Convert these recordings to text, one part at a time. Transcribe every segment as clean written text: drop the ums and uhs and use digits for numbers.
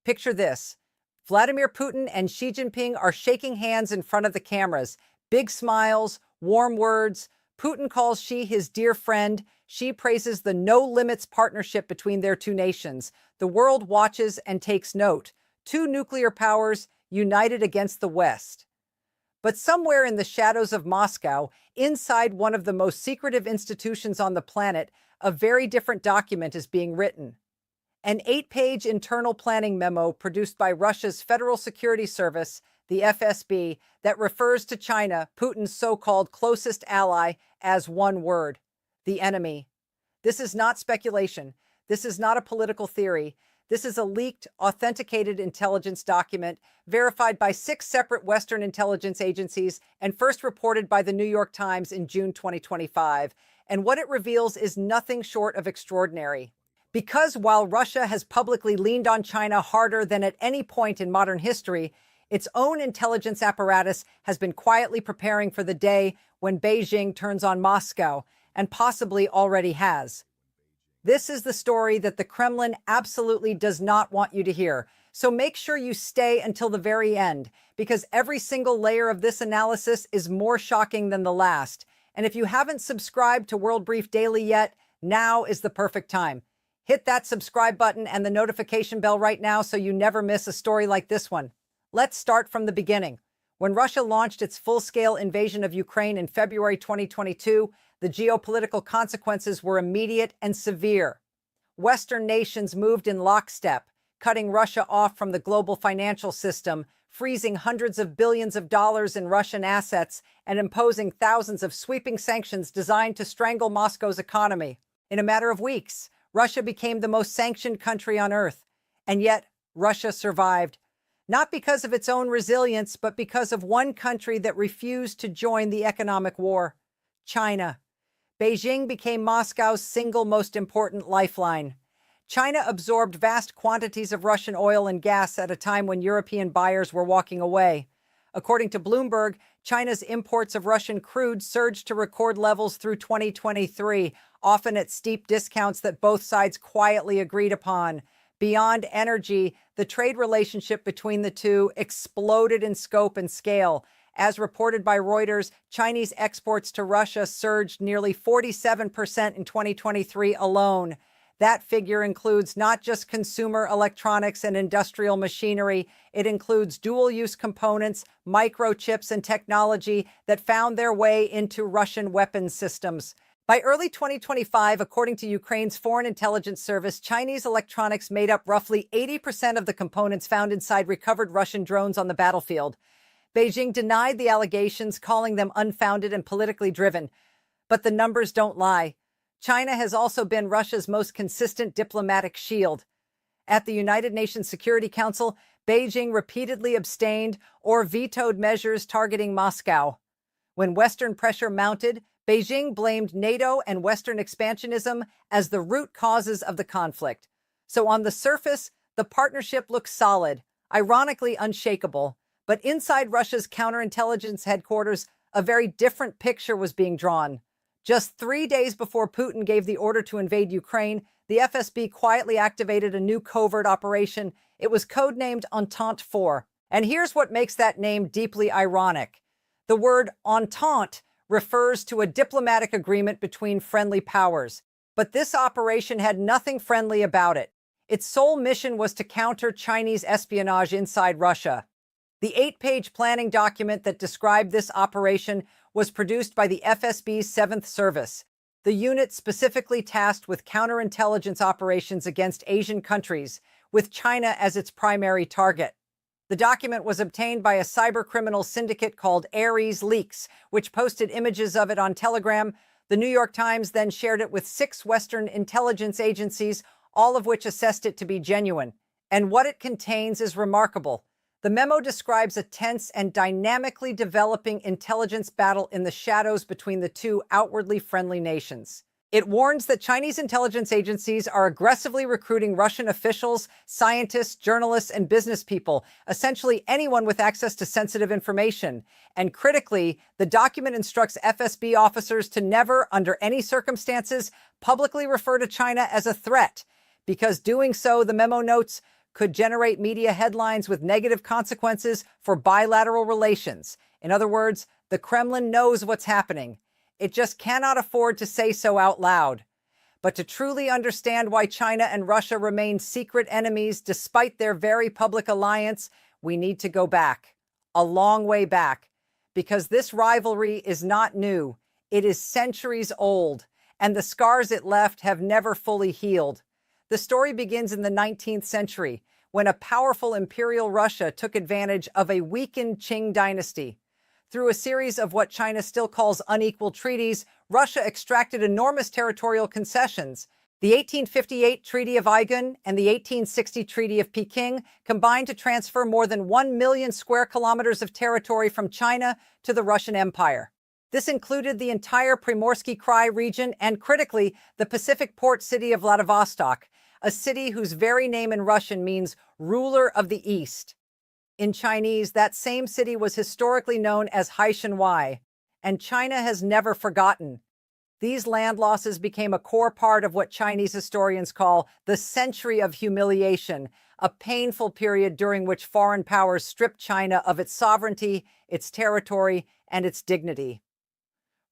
Picture this. Vladimir Putin and Xi Jinping are shaking hands in front of the cameras. Big smiles, warm words. Putin calls Xi his dear friend. Xi praises the no-limits partnership between their two nations. The world watches and takes note. Two nuclear powers united against the West. But somewhere in the shadows of Moscow, inside one of the most secretive institutions on the planet, a very different document is being written. An 8-page internal planning memo produced by Russia's Federal Security Service, the FSB, that refers to China, Putin's so-called closest ally, as one word: the enemy. This is not speculation. This is not a political theory. This is a leaked, authenticated intelligence document verified by 6 separate Western intelligence agencies and first reported by the New York Times in June 2025. And what it reveals is nothing short of extraordinary. Because while Russia has publicly leaned on China harder than at any point in modern history, its own intelligence apparatus has been quietly preparing for the day when Beijing turns on Moscow, and possibly already has. This is the story that the Kremlin absolutely does not want you to hear. So make sure you stay until the very end, because every single layer of this analysis is more shocking than the last. And if you haven't subscribed to World Brief Daily yet, now is the perfect time. Hit that subscribe button and the notification bell right now so you never miss a story like this one. Let's start from the beginning. When Russia launched its full-scale invasion of Ukraine in February 2022, the geopolitical consequences were immediate and severe. Western nations moved in lockstep, cutting Russia off from the global financial system, freezing hundreds of billions of dollars in Russian assets, and imposing thousands of sweeping sanctions designed to strangle Moscow's economy. In a matter of weeks, Russia became the most sanctioned country on earth. And yet, Russia survived. Not because of its own resilience, but because of one country that refused to join the economic war: China. Beijing became Moscow's single most important lifeline. China absorbed vast quantities of Russian oil and gas at a time when European buyers were walking away. According to Bloomberg, China's imports of Russian crude surged to record levels through 2023, often at steep discounts that both sides quietly agreed upon. Beyond energy, the trade relationship between the two exploded in scope and scale. As reported by Reuters, Chinese exports to Russia surged nearly 47% in 2023 alone. That figure includes not just consumer electronics and industrial machinery, it includes dual-use components, microchips, and technology that found their way into Russian weapons systems. By early 2025, according to Ukraine's Foreign Intelligence Service, Chinese electronics made up roughly 80% of the components found inside recovered Russian drones on the battlefield. Beijing denied the allegations, calling them unfounded and politically driven. But the numbers don't lie. China has also been Russia's most consistent diplomatic shield. At the United Nations Security Council, Beijing repeatedly abstained or vetoed measures targeting Moscow. When Western pressure mounted, Beijing blamed NATO and Western expansionism as the root causes of the conflict. So on the surface, the partnership looks solid, ironically unshakable. But inside Russia's counterintelligence headquarters, a very different picture was being drawn. Just 3 days before Putin gave the order to invade Ukraine, the FSB quietly activated a new covert operation. It was codenamed Entente 4. And here's what makes that name deeply ironic. The word Entente refers to a diplomatic agreement between friendly powers. But this operation had nothing friendly about it. Its sole mission was to counter Chinese espionage inside Russia. The 8-page planning document that described this operation was produced by the FSB's 7th Service, the unit specifically tasked with counterintelligence operations against Asian countries, with China as its primary target. The document was obtained by a cybercriminal syndicate called Ares Leaks, which posted images of it on Telegram. The New York Times then shared it with 6 Western intelligence agencies, all of which assessed it to be genuine. And what it contains is remarkable. The memo describes a tense and dynamically developing intelligence battle in the shadows between the two outwardly friendly nations. It warns that Chinese intelligence agencies are aggressively recruiting Russian officials, scientists, journalists, and business people, essentially anyone with access to sensitive information. And critically, the document instructs FSB officers to never, under any circumstances, publicly refer to China as a threat, because doing so, the memo notes, could generate media headlines with negative consequences for bilateral relations. In other words, the Kremlin knows what's happening. It just cannot afford to say so out loud. But to truly understand why China and Russia remain secret enemies despite their very public alliance, we need to go back, a long way back, because this rivalry is not new. It is centuries old, and the scars it left have never fully healed. The story begins in the 19th century, when a powerful imperial Russia took advantage of a weakened Qing dynasty. Through a series of what China still calls unequal treaties, Russia extracted enormous territorial concessions. The 1858 Treaty of Aigun and the 1860 Treaty of Peking combined to transfer more than 1 million square kilometers of territory from China to the Russian Empire. This included the entire Primorsky Krai region and, critically, the Pacific port city of Vladivostok, a city whose very name in Russian means ruler of the East. In Chinese, that same city was historically known as Haishanwai, and China has never forgotten. These land losses became a core part of what Chinese historians call the Century of Humiliation, a painful period during which foreign powers stripped China of its sovereignty, its territory, and its dignity.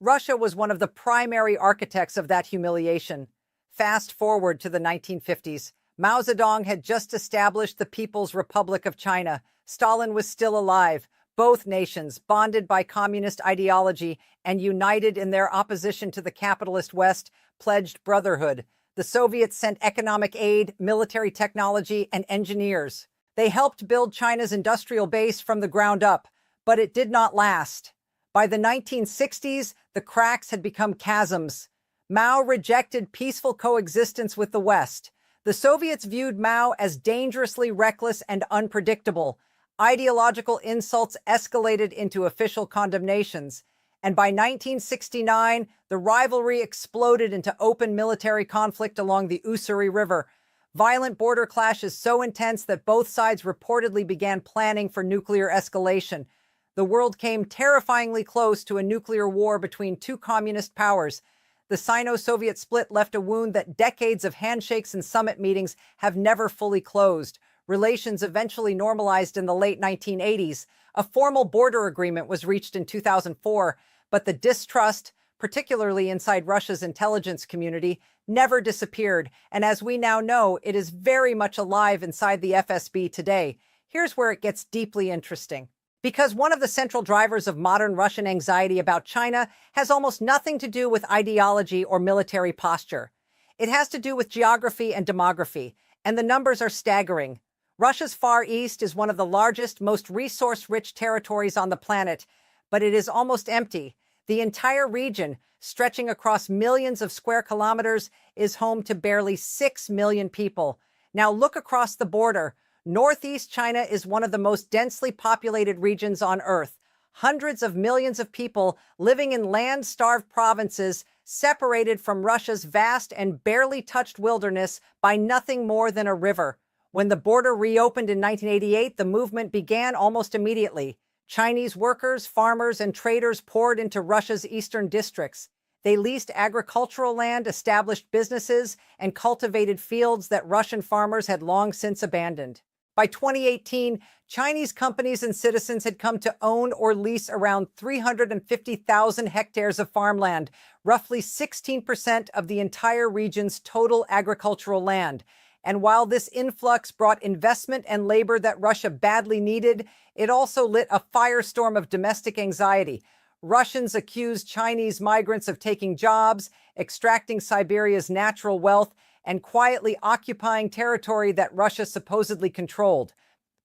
Russia was one of the primary architects of that humiliation. Fast forward to the 1950s. Mao Zedong had just established the People's Republic of China. Stalin was still alive. Both nations, bonded by communist ideology and united in their opposition to the capitalist West, pledged brotherhood. The Soviets sent economic aid, military technology, and engineers. They helped build China's industrial base from the ground up, but it did not last. By the 1960s, the cracks had become chasms. Mao rejected peaceful coexistence with the West. The Soviets viewed Mao as dangerously reckless and unpredictable. Ideological insults escalated into official condemnations. And by 1969, the rivalry exploded into open military conflict along the Ussuri River. Violent border clashes so intense that both sides reportedly began planning for nuclear escalation. The world came terrifyingly close to a nuclear war between two communist powers. The Sino-Soviet split left a wound that decades of handshakes and summit meetings have never fully closed. Relations eventually normalized in the late 1980s. A formal border agreement was reached in 2004, but the distrust, particularly inside Russia's intelligence community, never disappeared. And as we now know, it is very much alive inside the FSB today. Here's where it gets deeply interesting. Because one of the central drivers of modern Russian anxiety about China has almost nothing to do with ideology or military posture. It has to do with geography and demography, and the numbers are staggering. Russia's Far East is one of the largest, most resource-rich territories on the planet, but it is almost empty. The entire region, stretching across millions of square kilometers, is home to barely 6 million people. Now look across the border. Northeast China is one of the most densely populated regions on Earth. Hundreds of millions of people living in land-starved provinces separated from Russia's vast and barely touched wilderness by nothing more than a river. When the border reopened in 1988, the movement began almost immediately. Chinese workers, farmers, and traders poured into Russia's eastern districts. They leased agricultural land, established businesses, and cultivated fields that Russian farmers had long since abandoned. By 2018, Chinese companies and citizens had come to own or lease around 350,000 hectares of farmland, roughly 16% of the entire region's total agricultural land. And while this influx brought investment and labor that Russia badly needed, it also lit a firestorm of domestic anxiety. Russians accused Chinese migrants of taking jobs, extracting Siberia's natural wealth, and quietly occupying territory that Russia supposedly controlled.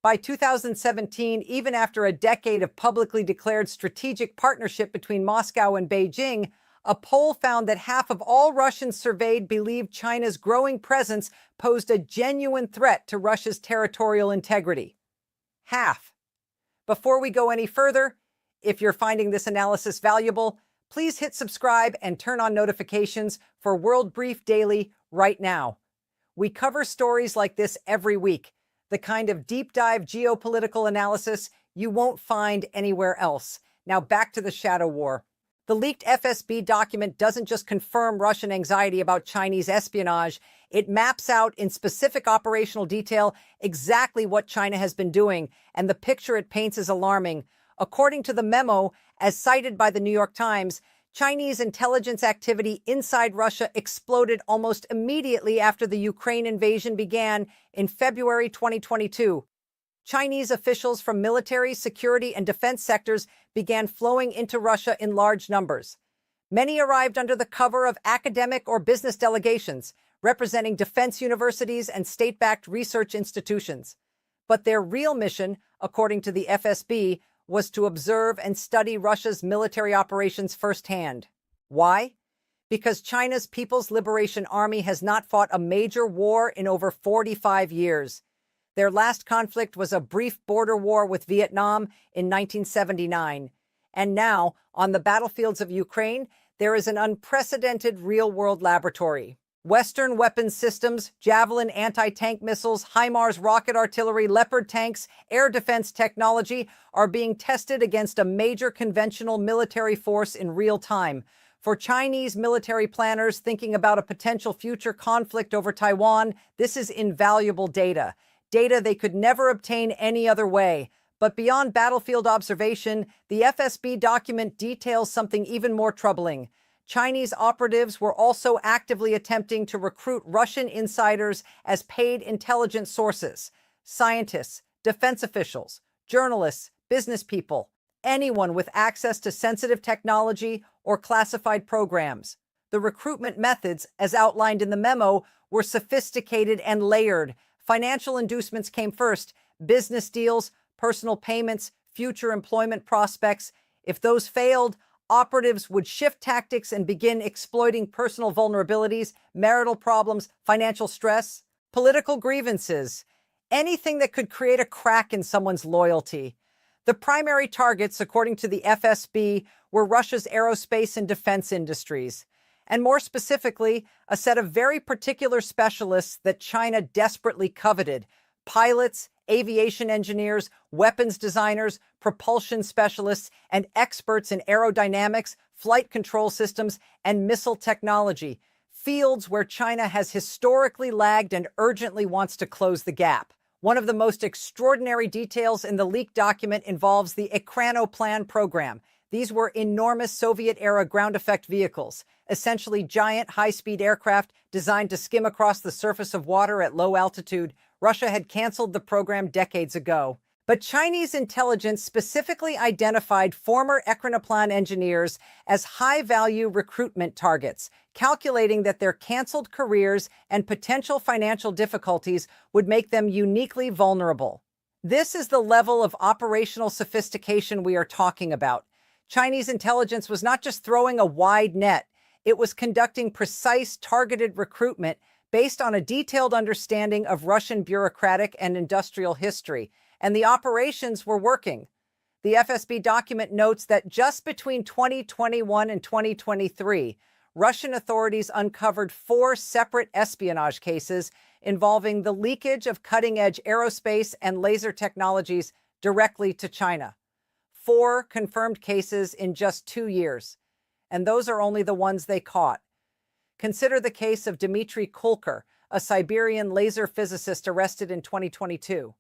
By 2017, even after a decade of publicly declared strategic partnership between Moscow and Beijing, a poll found that half of all Russians surveyed believed China's growing presence posed a genuine threat to Russia's territorial integrity. Half. Before we go any further, if you're finding this analysis valuable, please hit subscribe and turn on notifications for World Brief Daily right now. We cover stories like this every week, the kind of deep dive geopolitical analysis you won't find anywhere else. Now back to the shadow war. The leaked FSB document doesn't just confirm Russian anxiety about Chinese espionage, it maps out in specific operational detail exactly what China has been doing, and the picture it paints is alarming. According to the memo, as cited by the New York Times, Chinese intelligence activity inside Russia exploded almost immediately after the Ukraine invasion began in February 2022. Chinese officials from military, security, and defense sectors began flowing into Russia in large numbers. Many arrived under the cover of academic or business delegations, representing defense universities and state-backed research institutions. But their real mission, according to the FSB, was to observe and study Russia's military operations firsthand. Why? Because China's People's Liberation Army has not fought a major war in over 45 years. Their last conflict was a brief border war with Vietnam in 1979. And now, on the battlefields of Ukraine, there is an unprecedented real-world laboratory. Western weapons systems, Javelin anti-tank missiles, HIMARS rocket artillery, Leopard tanks, air defense technology are being tested against a major conventional military force in real time. For Chinese military planners thinking about a potential future conflict over Taiwan, this is invaluable data. Data they could never obtain any other way. But beyond battlefield observation, the FSB document details something even more troubling. Chinese operatives were also actively attempting to recruit Russian insiders as paid intelligence sources. Scientists, defense officials, journalists, business people, anyone with access to sensitive technology or classified programs. The recruitment methods, as outlined in the memo, were sophisticated and layered. Financial inducements came first, business deals, personal payments, future employment prospects. If those failed, operatives would shift tactics and begin exploiting personal vulnerabilities, marital problems, financial stress, political grievances, anything that could create a crack in someone's loyalty. The primary targets, according to the FSB, were Russia's aerospace and defense industries, and more specifically, a set of very particular specialists that China desperately coveted: pilots, aviation engineers, weapons designers, propulsion specialists, and experts in aerodynamics, flight control systems, and missile technology, fields where China has historically lagged and urgently wants to close the gap. One of the most extraordinary details in the leaked document involves the Ekranoplan program. These were enormous Soviet-era ground effect vehicles, essentially giant high-speed aircraft designed to skim across the surface of water at low altitude. Russia had canceled the program decades ago. But Chinese intelligence specifically identified former Ekranoplan engineers as high-value recruitment targets, calculating that their canceled careers and potential financial difficulties would make them uniquely vulnerable. This is the level of operational sophistication we are talking about. Chinese intelligence was not just throwing a wide net, it was conducting precise, targeted recruitment based on a detailed understanding of Russian bureaucratic and industrial history, and the operations were working. The FSB document notes that just between 2021 and 2023, Russian authorities uncovered 4 separate espionage cases involving the leakage of cutting-edge aerospace and laser technologies directly to China. 4 confirmed cases in just 2 years, and those are only the ones they caught. Consider the case of Dmitry Kulker, a Siberian laser physicist arrested in 2022.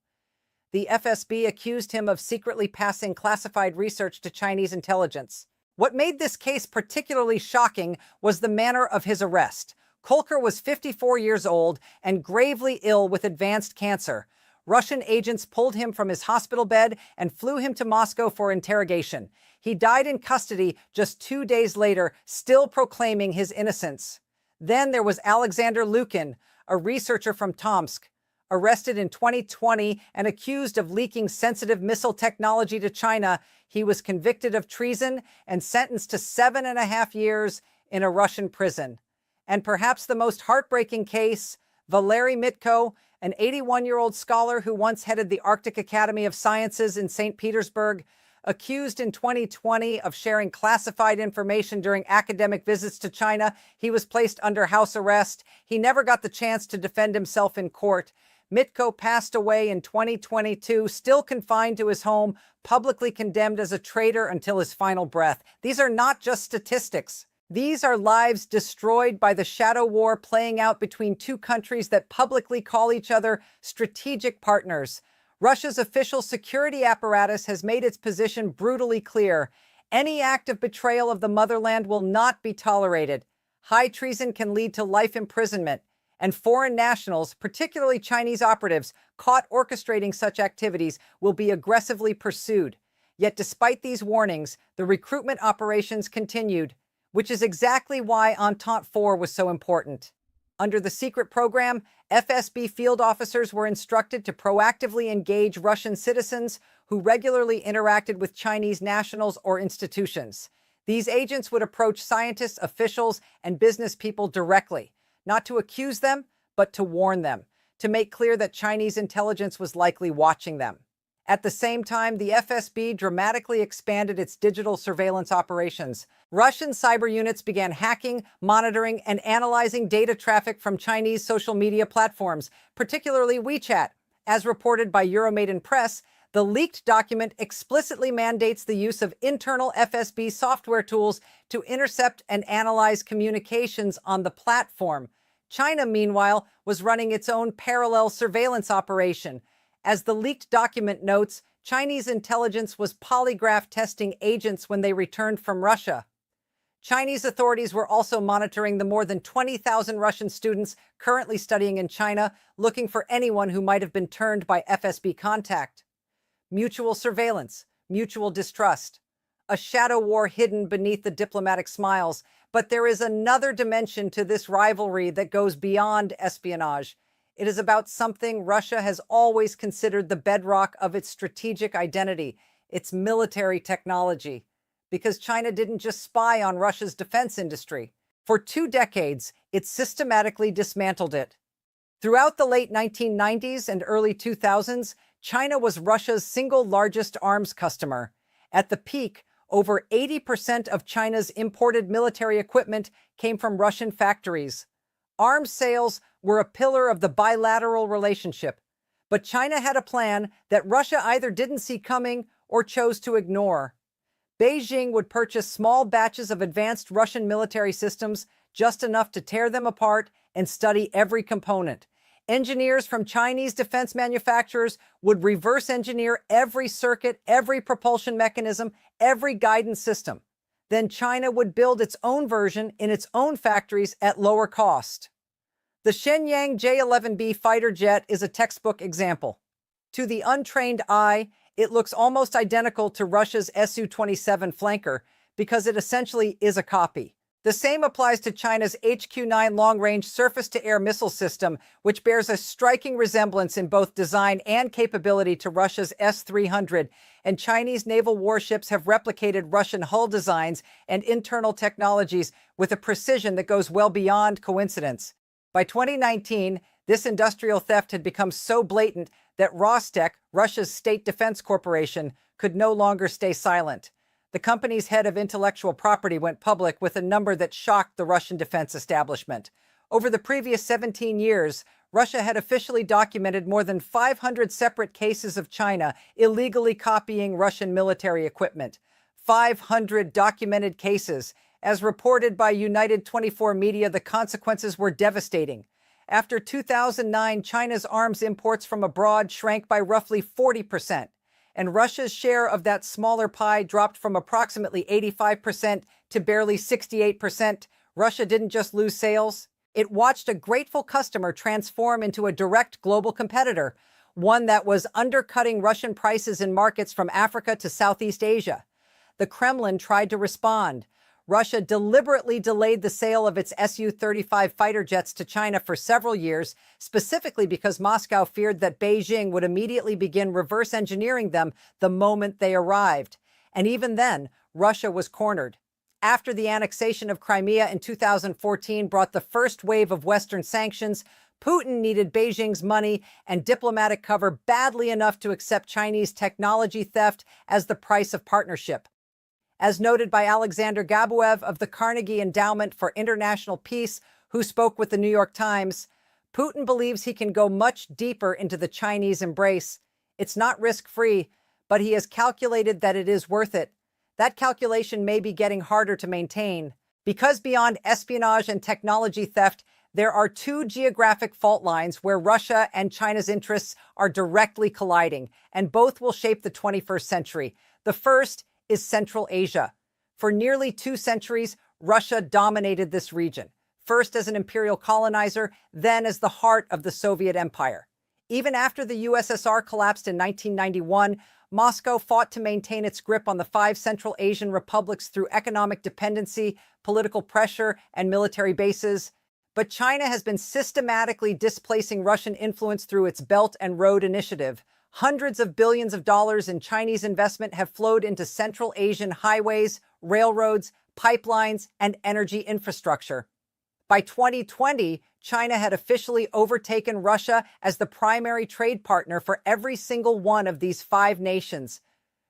The FSB accused him of secretly passing classified research to Chinese intelligence. What made this case particularly shocking was the manner of his arrest. Kulker was 54 years old and gravely ill with advanced cancer. Russian agents pulled him from his hospital bed and flew him to Moscow for interrogation. He died in custody just 2 days later, still proclaiming his innocence. Then there was Alexander Lukin, a researcher from Tomsk, arrested in 2020 and accused of leaking sensitive missile technology to China. He was convicted of treason and sentenced to 7.5 years in a Russian prison. And perhaps the most heartbreaking case, Valery Mitko, an 81-year-old scholar who once headed the Arctic Academy of Sciences in St. Petersburg, accused in 2020 of sharing classified information during academic visits to China. He was placed under house arrest. He never got the chance to defend himself in court. Mitko passed away in 2022, still confined to his home, publicly condemned as a traitor until his final breath. These are not just statistics. These are lives destroyed by the shadow war playing out between two countries that publicly call each other strategic partners. Russia's official security apparatus has made its position brutally clear. Any act of betrayal of the motherland will not be tolerated. High treason can lead to life imprisonment, and foreign nationals, particularly Chinese operatives, caught orchestrating such activities will be aggressively pursued. Yet despite these warnings, the recruitment operations continued, which is exactly why Entente 4 was so important. Under the secret program, FSB field officers were instructed to proactively engage Russian citizens who regularly interacted with Chinese nationals or institutions. These agents would approach scientists, officials, and business people directly, not to accuse them, but to warn them, to make clear that Chinese intelligence was likely watching them. At the same time, the FSB dramatically expanded its digital surveillance operations. Russian cyber units began hacking, monitoring, and analyzing data traffic from Chinese social media platforms, particularly WeChat. As reported by Euromaidan Press, the leaked document explicitly mandates the use of internal FSB software tools to intercept and analyze communications on the platform. China, meanwhile, was running its own parallel surveillance operation. As the leaked document notes, Chinese intelligence was polygraph testing agents when they returned from Russia. Chinese authorities were also monitoring the more than 20,000 Russian students currently studying in China, looking for anyone who might have been turned by FSB contact. Mutual surveillance, mutual distrust, a shadow war hidden beneath the diplomatic smiles. But there is another dimension to this rivalry that goes beyond espionage. It is about something Russia has always considered the bedrock of its strategic identity, its military technology. Because China didn't just spy on Russia's defense industry. For 2 decades, it systematically dismantled it. Throughout the late 1990s and early 2000s, China was Russia's single largest arms customer. At the peak, over 80% of China's imported military equipment came from Russian factories. Arms sales were a pillar of the bilateral relationship, but China had a plan that Russia either didn't see coming or chose to ignore. Beijing would purchase small batches of advanced Russian military systems, just enough to tear them apart and study every component. Engineers from Chinese defense manufacturers would reverse engineer every circuit, every propulsion mechanism, every guidance system. Then China would build its own version in its own factories at lower cost. The Shenyang J-11B fighter jet is a textbook example. To the untrained eye, it looks almost identical to Russia's Su-27 flanker because it essentially is a copy. The same applies to China's HQ-9 long-range surface-to-air missile system, which bears a striking resemblance in both design and capability to Russia's S-300, and Chinese naval warships have replicated Russian hull designs and internal technologies with a precision that goes well beyond coincidence. By 2019, this industrial theft had become so blatant that Rostec, Russia's state defense corporation, could no longer stay silent. The company's head of intellectual property went public with a number that shocked the Russian defense establishment. Over the previous 17 years, Russia had officially documented more than 500 separate cases of China illegally copying Russian military equipment. 500 documented cases. As reported by United 24 Media, the consequences were devastating. After 2009, China's arms imports from abroad shrank by roughly 40%. And Russia's share of that smaller pie dropped from approximately 85% to barely 68%. Russia didn't just lose sales. It watched a grateful customer transform into a direct global competitor, one that was undercutting Russian prices in markets from Africa to Southeast Asia. The Kremlin tried to respond. Russia deliberately delayed the sale of its Su-35 fighter jets to China for several years, specifically because Moscow feared that Beijing would immediately begin reverse engineering them the moment they arrived. And even then, Russia was cornered. After the annexation of Crimea in 2014 brought the first wave of Western sanctions, Putin needed Beijing's money and diplomatic cover badly enough to accept Chinese technology theft as the price of partnership. As noted by Alexander Gabuev of the Carnegie Endowment for International Peace, who spoke with the New York Times, Putin believes he can go much deeper into the Chinese embrace. It's not risk-free, but he has calculated that it is worth it. That calculation may be getting harder to maintain. Because beyond espionage and technology theft, there are two geographic fault lines where Russia and China's interests are directly colliding, and both will shape the 21st century. The first is Central Asia. For nearly 2 centuries, Russia dominated this region, first as an imperial colonizer, then as the heart of the Soviet Empire. Even after the USSR collapsed in 1991, Moscow fought to maintain its grip on the 5 Central Asian republics through economic dependency, political pressure, and military bases. But China has been systematically displacing Russian influence through its Belt and Road Initiative. Hundreds of billions of dollars in Chinese investment have flowed into Central Asian highways, railroads, pipelines, and energy infrastructure. By 2020, China had officially overtaken Russia as the primary trade partner for every single one of these 5 nations.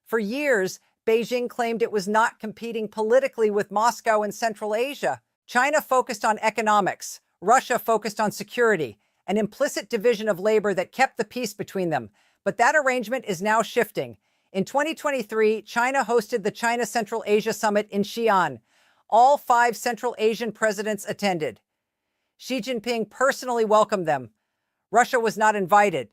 For years, Beijing claimed it was not competing politically with Moscow in Central Asia. China focused on economics, Russia focused on security, an implicit division of labor that kept the peace between them. But that arrangement is now shifting. In 2023, China hosted the China Central Asia Summit in Xi'an. All 5 Central Asian presidents attended. Xi Jinping personally welcomed them. Russia was not invited.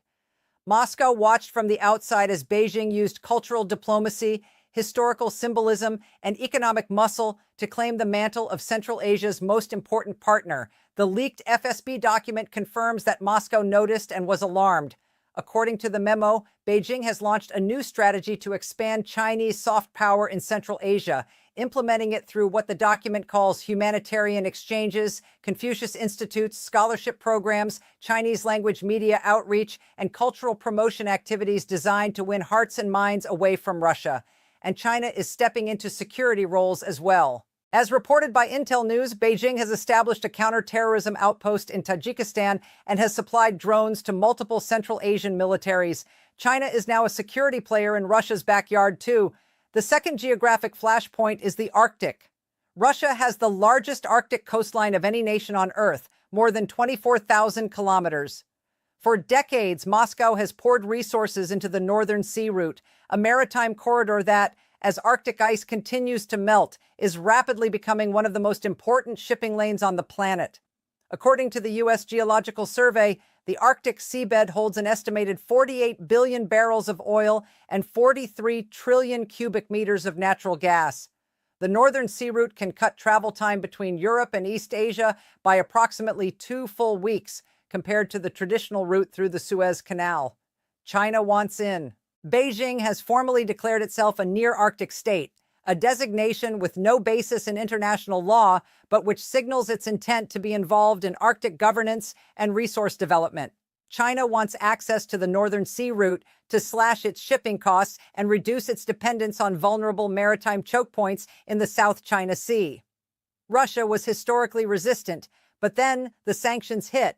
Moscow watched from the outside as Beijing used cultural diplomacy, historical symbolism, and economic muscle to claim the mantle of Central Asia's most important partner. The leaked FSB document confirms that Moscow noticed and was alarmed. According to the memo, Beijing has launched a new strategy to expand Chinese soft power in Central Asia, implementing it through what the document calls humanitarian exchanges, Confucius Institutes, scholarship programs, Chinese language media outreach, and cultural promotion activities designed to win hearts and minds away from Russia. And China is stepping into security roles as well. As reported by Intel News, Beijing has established a counterterrorism outpost in Tajikistan and has supplied drones to multiple Central Asian militaries. China is now a security player in Russia's backyard, too. The second geographic flashpoint is the Arctic. Russia has the largest Arctic coastline of any nation on Earth, more than 24,000 kilometers. For decades, Moscow has poured resources into the Northern Sea Route, a maritime corridor that, as Arctic ice continues to melt, is rapidly becoming one of the most important shipping lanes on the planet. According to the U.S. Geological Survey, the Arctic seabed holds an estimated 48 billion barrels of oil and 43 trillion cubic meters of natural gas. The Northern Sea Route can cut travel time between Europe and East Asia by approximately 2 full weeks, compared to the traditional route through the Suez Canal. China wants in. Beijing has formally declared itself a near-Arctic state, a designation with no basis in international law, but which signals its intent to be involved in Arctic governance and resource development. China wants access to the Northern Sea Route to slash its shipping costs and reduce its dependence on vulnerable maritime choke points in the South China Sea. Russia was historically resistant, but then the sanctions hit.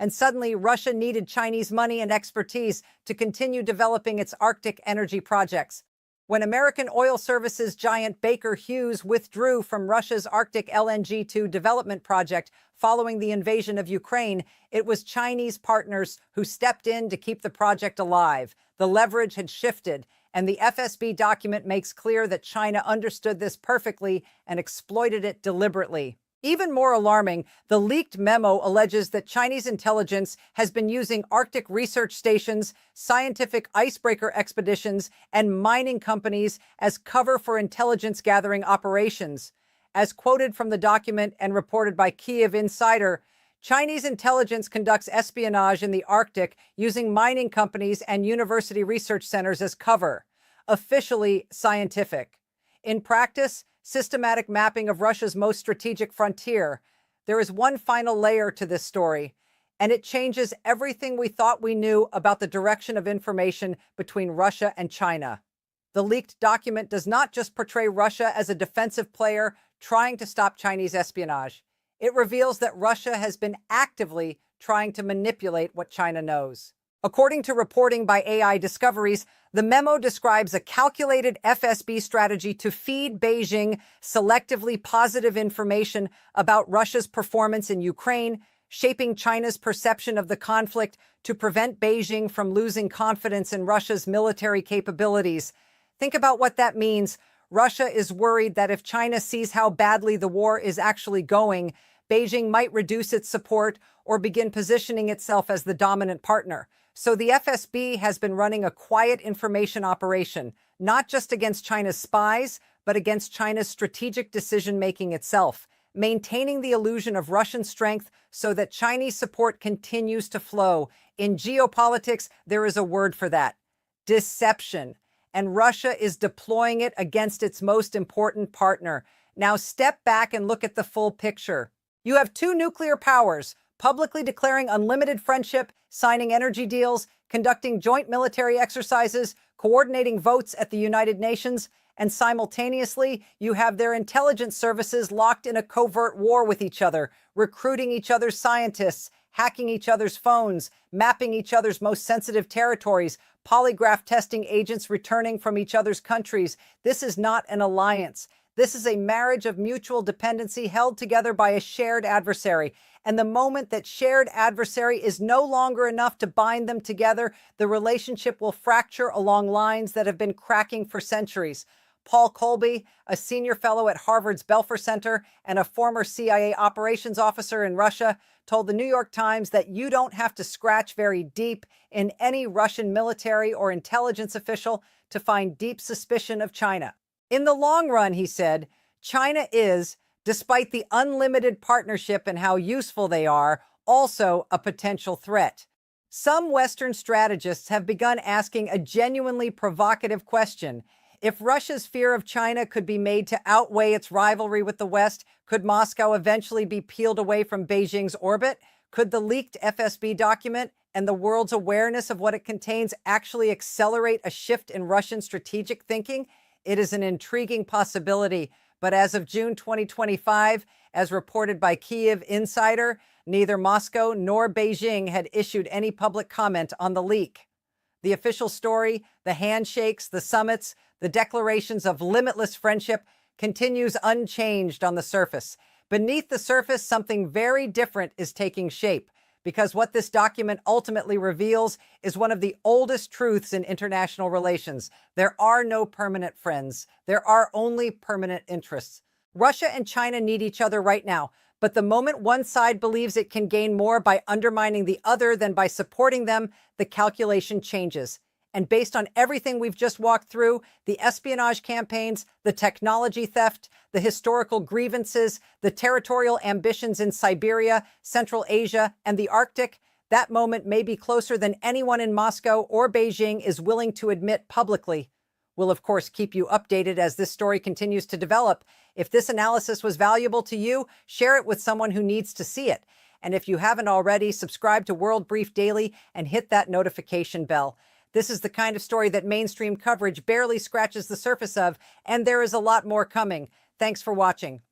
And suddenly, Russia needed Chinese money and expertise to continue developing its Arctic energy projects. When American oil services giant Baker Hughes withdrew from Russia's Arctic LNG-2 development project following the invasion of Ukraine, it was Chinese partners who stepped in to keep the project alive. The leverage had shifted, and the FSB document makes clear that China understood this perfectly and exploited it deliberately. Even more alarming, the leaked memo alleges that Chinese intelligence has been using Arctic research stations, scientific icebreaker expeditions, and mining companies as cover for intelligence-gathering operations. As quoted from the document and reported by Kyiv Insider, Chinese intelligence conducts espionage in the Arctic using mining companies and university research centers as cover. Officially scientific. In practice, systematic mapping of Russia's most strategic frontier. There is one final layer to this story, and it changes everything we thought we knew about the direction of information between Russia and China. The leaked document does not just portray Russia as a defensive player trying to stop Chinese espionage. It reveals that Russia has been actively trying to manipulate what China knows. According to reporting by AI Discoveries, the memo describes a calculated FSB strategy to feed Beijing selectively positive information about Russia's performance in Ukraine, shaping China's perception of the conflict to prevent Beijing from losing confidence in Russia's military capabilities. Think about what that means. Russia is worried that if China sees how badly the war is actually going, Beijing might reduce its support or begin positioning itself as the dominant partner. So the FSB has been running a quiet information operation, not just against China's spies, but against China's strategic decision-making itself, maintaining the illusion of Russian strength so that Chinese support continues to flow. In geopolitics, there is a word for that: deception. And Russia is deploying it against its most important partner. Now step back and look at the full picture. You have two nuclear powers publicly declaring unlimited friendship, signing energy deals, conducting joint military exercises, coordinating votes at the United Nations, and simultaneously, you have their intelligence services locked in a covert war with each other, recruiting each other's scientists, hacking each other's phones, mapping each other's most sensitive territories, polygraph testing agents returning from each other's countries. This is not an alliance. This is a marriage of mutual dependency held together by a shared adversary. And the moment that shared adversary is no longer enough to bind them together, the relationship will fracture along lines that have been cracking for centuries. Paul Colby, a senior fellow at Harvard's Belfer Center and a former CIA operations officer in Russia, told the New York Times that you don't have to scratch very deep in any Russian military or intelligence official to find deep suspicion of China. In the long run, he said, China is, despite the unlimited partnership and how useful they are, also a potential threat. Some Western strategists have begun asking a genuinely provocative question. If Russia's fear of China could be made to outweigh its rivalry with the West, could Moscow eventually be peeled away from Beijing's orbit? Could the leaked FSB document and the world's awareness of what it contains actually accelerate a shift in Russian strategic thinking? It is an intriguing possibility, but as of June 2025, as reported by Kyiv Insider, neither Moscow nor Beijing had issued any public comment on the leak. The official story, the handshakes, the summits, the declarations of limitless friendship continues unchanged on the surface. Beneath the surface, something very different is taking shape, because what this document ultimately reveals is one of the oldest truths in international relations. There are no permanent friends. There are only permanent interests. Russia and China need each other right now, but the moment one side believes it can gain more by undermining the other than by supporting them, the calculation changes. And based on everything we've just walked through, the espionage campaigns, the technology theft, the historical grievances, the territorial ambitions in Siberia, Central Asia, and the Arctic, that moment may be closer than anyone in Moscow or Beijing is willing to admit publicly. We'll, of course, keep you updated as this story continues to develop. If this analysis was valuable to you, share it with someone who needs to see it. And if you haven't already, subscribe to World Brief Daily and hit that notification bell. This is the kind of story that mainstream coverage barely scratches the surface of, and there is a lot more coming. Thanks for watching.